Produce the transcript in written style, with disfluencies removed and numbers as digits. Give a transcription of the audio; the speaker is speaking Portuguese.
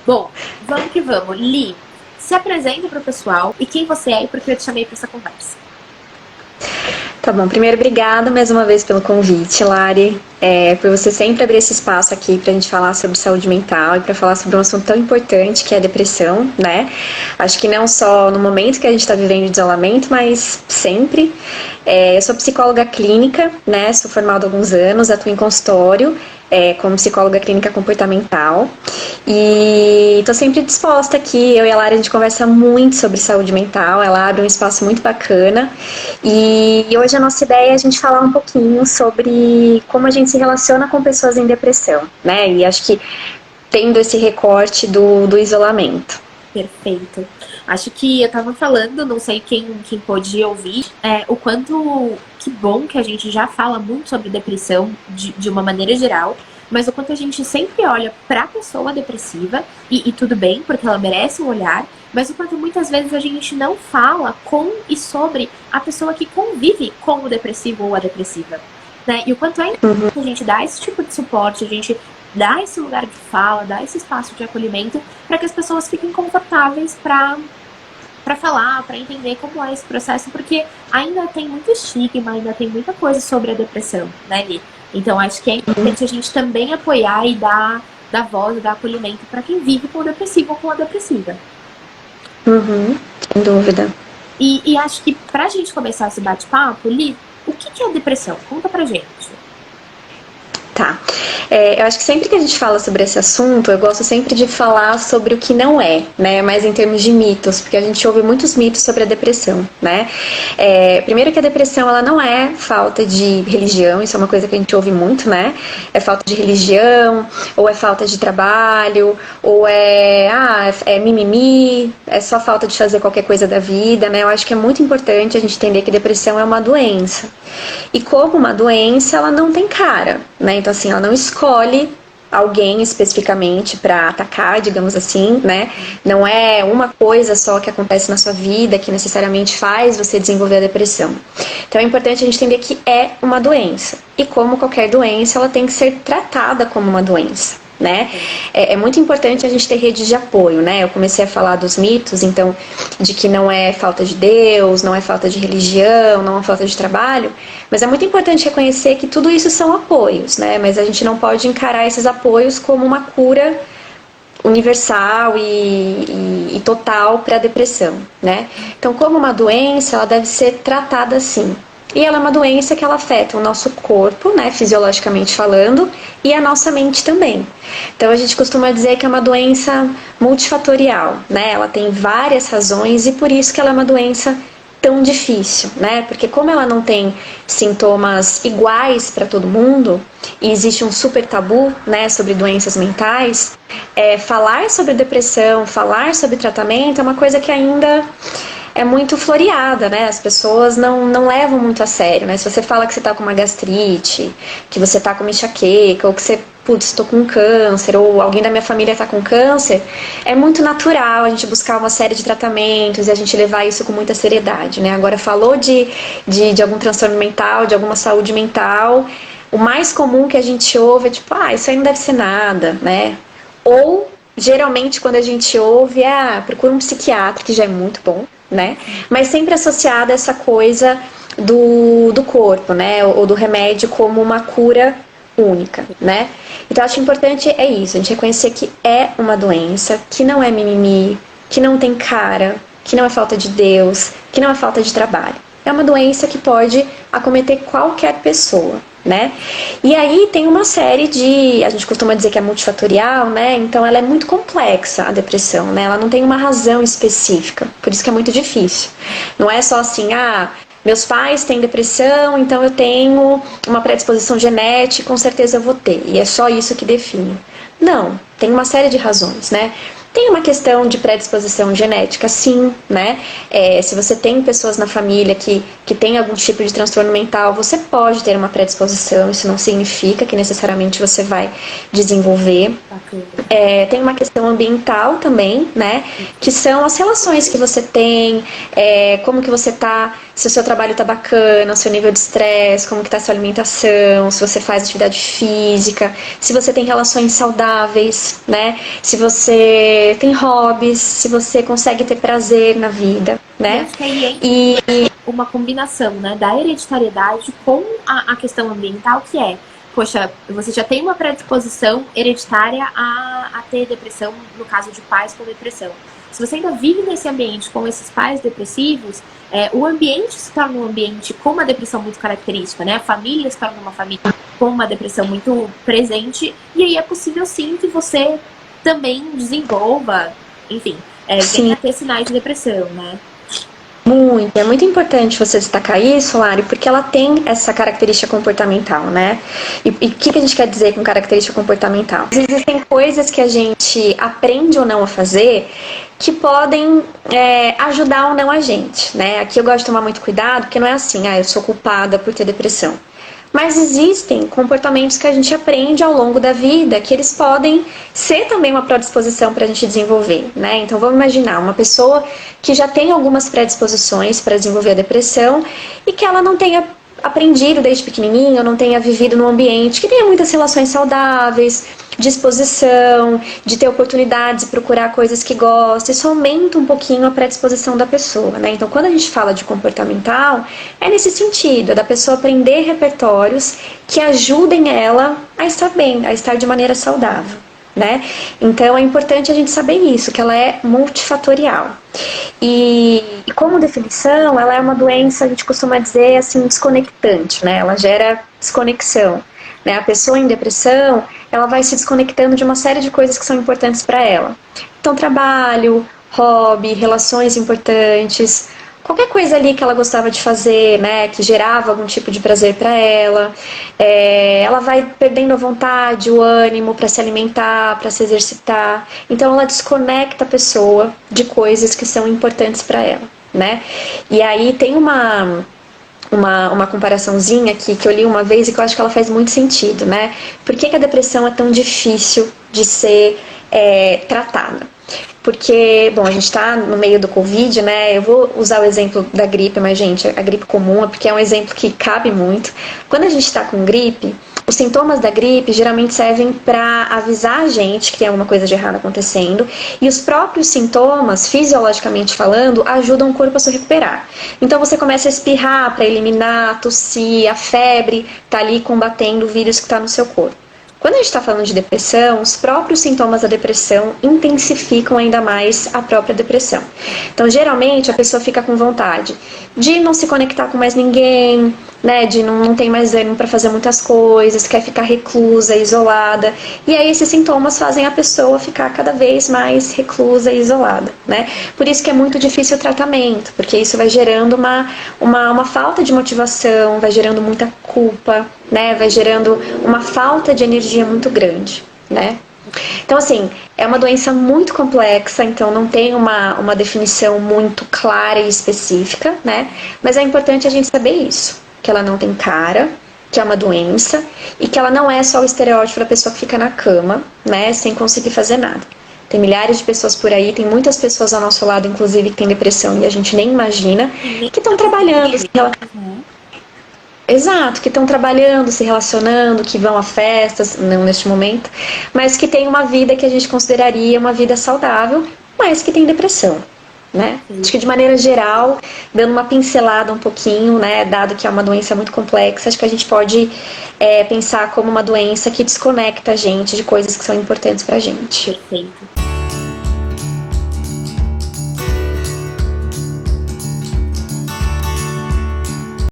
Bom, vamos que vamos. Li, se apresenta para o pessoal e quem você é e por que eu te chamei para essa conversa. Tá bom, primeiro, obrigada mais uma vez pelo convite, Lari, por você sempre abrir esse espaço aqui pra gente falar sobre saúde mental e pra falar sobre um assunto tão importante que é a depressão, né? Acho que não só no momento que a gente tá vivendo de isolamento, mas sempre. Eu sou psicóloga clínica, né? Sou formada há alguns anos, atuo em consultório, como psicóloga clínica comportamental. E estou sempre disposta aqui, eu e a Lara, a gente conversa muito sobre saúde mental, ela abre um espaço muito bacana. E hoje a nossa ideia é a gente falar um pouquinho sobre como a gente se relaciona com pessoas em depressão, né? E acho que tendo esse recorte do isolamento. Perfeito. Acho que eu tava falando, não sei quem pôde ouvir, o quanto que bom que a gente já fala muito sobre depressão de uma maneira geral, mas o quanto a gente sempre olha pra pessoa depressiva, e tudo bem, porque ela merece um olhar, mas o quanto muitas vezes a gente não fala com e sobre a pessoa que convive com o depressivo ou a depressiva. Né? E o quanto é importante a gente dar esse tipo de suporte, a gente dar esse lugar de fala, dar esse espaço de acolhimento para que as pessoas fiquem confortáveis para falar, para entender como é esse processo, porque ainda tem muito estigma, ainda tem muita coisa sobre a depressão, né, Li? Então acho que é importante a gente também apoiar e dar voz, dar acolhimento para quem vive com o depressivo ou com a depressiva. Uhum, sem dúvida. E acho que pra gente começar esse bate-papo, Li, o que é a depressão? Conta pra gente. Tá. Eu acho que sempre que a gente fala sobre esse assunto, eu gosto sempre de falar sobre o que não é, né? Mas em termos de mitos, porque a gente ouve muitos mitos sobre a depressão, né? Primeiro que a depressão, ela não é falta de religião, isso é uma coisa que a gente ouve muito, né? É falta de religião, ou é falta de trabalho, ou é mimimi, é só falta de fazer qualquer coisa da vida, né? Eu acho que é muito importante a gente entender que depressão é uma doença. E como uma doença, ela não tem cara, né? Então, assim, ela não escolhe alguém especificamente para atacar, digamos assim, né? Não é uma coisa só que acontece na sua vida que necessariamente faz você desenvolver a depressão. Então é importante a gente entender que é uma doença. E como qualquer doença, ela tem que ser tratada como uma doença. Né? É muito importante a gente ter redes de apoio, né? Eu comecei a falar dos mitos, então, de que não é falta de Deus, não é falta de religião, não é falta de trabalho, mas é muito importante reconhecer que tudo isso são apoios, né? Mas a gente não pode encarar esses apoios como uma cura universal e total para a depressão, né? Então, como uma doença, ela deve ser tratada assim. E ela é uma doença que ela afeta o nosso corpo, né, fisiologicamente falando, e a nossa mente também. Então a gente costuma dizer que é uma doença multifatorial, né? Ela tem várias razões e por isso que ela é uma doença tão difícil, né? Porque como ela não tem sintomas iguais para todo mundo e existe um super tabu, né, sobre doenças mentais, falar sobre depressão, falar sobre tratamento é uma coisa que ainda é muito floreada, né? As pessoas não levam muito a sério, né? Se você fala que você tá com uma gastrite, que você tá com uma enxaqueca, ou que você, putz, tô com câncer, ou alguém da minha família tá com câncer, é muito natural a gente buscar uma série de tratamentos e a gente levar isso com muita seriedade, né? Agora, falou de algum transtorno mental, de alguma saúde mental, o mais comum que a gente ouve é tipo, isso aí não deve ser nada, né? Ou, geralmente, quando a gente ouve, procura um psiquiatra, que já é muito bom, né? Mas sempre associada a essa coisa do corpo, né? Ou do remédio como uma cura única, né? Então, acho importante é isso, a gente reconhecer que é uma doença, que não é mimimi, que não tem cara, que não é falta de Deus, que não é falta de trabalho. É uma doença que pode acometer qualquer pessoa, né? E aí tem uma série a gente costuma dizer que é multifatorial, né? Então ela é muito complexa, a depressão, né? Ela não tem uma razão específica, por isso que é muito difícil. Não é só assim, meus pais têm depressão, então eu tenho uma predisposição genética, com certeza eu vou ter. E é só isso que define. Não, tem uma série de razões, né? Tem uma questão de predisposição genética, sim, né? Se você tem pessoas na família que tem algum tipo de transtorno mental, você pode ter uma predisposição, isso não significa que necessariamente você vai desenvolver. Tem uma questão ambiental também, né? Que são as relações que você tem, como que você tá, se o seu trabalho tá bacana, o seu nível de estresse, como que tá a sua alimentação, se você faz atividade física, se você tem relações saudáveis, né? Se você tem hobbies, se você consegue ter prazer na vida, né? E acho que aí entra uma combinação, né, da hereditariedade com a questão ambiental, que poxa, você já tem uma predisposição hereditária a ter depressão, no caso de pais com depressão. Se você ainda vive nesse ambiente com esses pais depressivos, o ambiente se torna um ambiente com uma depressão muito característica, né? A família se torna uma família com uma depressão muito presente, e aí é possível sim que você também desenvolva, enfim, venha a ter sinais de depressão, né? É muito importante você destacar isso, Lari, porque ela tem essa característica comportamental, né? E o que a gente quer dizer com característica comportamental? Existem coisas que a gente aprende ou não a fazer que podem ajudar ou não a gente, né? Aqui eu gosto de tomar muito cuidado, porque não é assim, eu sou culpada por ter depressão. Mas existem comportamentos que a gente aprende ao longo da vida, que eles podem ser também uma predisposição para a gente desenvolver, né? Então vamos imaginar uma pessoa que já tem algumas predisposições para desenvolver a depressão e que ela não tenha aprendido desde pequenininho, ou não tenha vivido num ambiente que tenha muitas relações saudáveis, disposição, de ter oportunidades de procurar coisas que gosta. Isso aumenta um pouquinho a predisposição da pessoa, né? Então, quando a gente fala de comportamental, é nesse sentido, é da pessoa aprender repertórios que ajudem ela a estar bem, a estar de maneira saudável, né? Então, é importante a gente saber isso, que ela é multifatorial. E como definição, ela é uma doença, a gente costuma dizer assim, desconectante, né? Ela gera desconexão, né? A pessoa em depressão, ela vai se desconectando de uma série de coisas que são importantes para ela. Então, trabalho, hobby, relações importantes, qualquer coisa ali que ela gostava de fazer, né, que gerava algum tipo de prazer para ela, ela vai perdendo a vontade, o ânimo para se alimentar, para se exercitar. Então ela desconecta a pessoa de coisas que são importantes para ela, né? E aí tem uma comparaçãozinha aqui que eu li uma vez e que eu acho que ela faz muito sentido, né? Por que a depressão é tão difícil de ser tratada? Porque, bom, a gente tá no meio do Covid, né? Eu vou usar o exemplo da gripe, mas, gente, a gripe comum, porque é um exemplo que cabe muito. Quando a gente tá com gripe, os sintomas da gripe geralmente servem para avisar a gente que tem alguma coisa de errado acontecendo, e os próprios sintomas, fisiologicamente falando, ajudam o corpo a se recuperar. Então você começa a espirrar para eliminar, tossir, a febre tá ali combatendo o vírus que está no seu corpo. Quando a gente está falando de depressão, os próprios sintomas da depressão intensificam ainda mais a própria depressão. Então, geralmente, a pessoa fica com vontade de não se conectar com mais ninguém, né, de não ter mais ânimo para fazer muitas coisas, quer ficar reclusa, isolada. E aí esses sintomas fazem a pessoa ficar cada vez mais reclusa e isolada, né? Por isso que é muito difícil o tratamento, porque isso vai gerando uma falta de motivação, vai gerando muita culpa, né? Vai gerando uma falta de energia muito grande, né? Então, assim, é uma doença muito complexa, então não tem uma definição muito clara e específica, né? Mas é importante a gente saber isso, que ela não tem cara, que é uma doença, e que ela não é só o estereótipo da pessoa que fica na cama, né, sem conseguir fazer nada. Tem milhares de pessoas por aí, tem muitas pessoas ao nosso lado, inclusive, que tem depressão e a gente nem imagina, que estão trabalhando, Exato, que estão trabalhando, se relacionando, que vão a festas, não neste momento, mas que tem uma vida que a gente consideraria uma vida saudável, mas que tem depressão, né? Acho que de maneira geral, dando uma pincelada um pouquinho, né, dado que é uma doença muito complexa, acho que a gente pode pensar como uma doença que desconecta a gente de coisas que são importantes pra gente. Perfeito.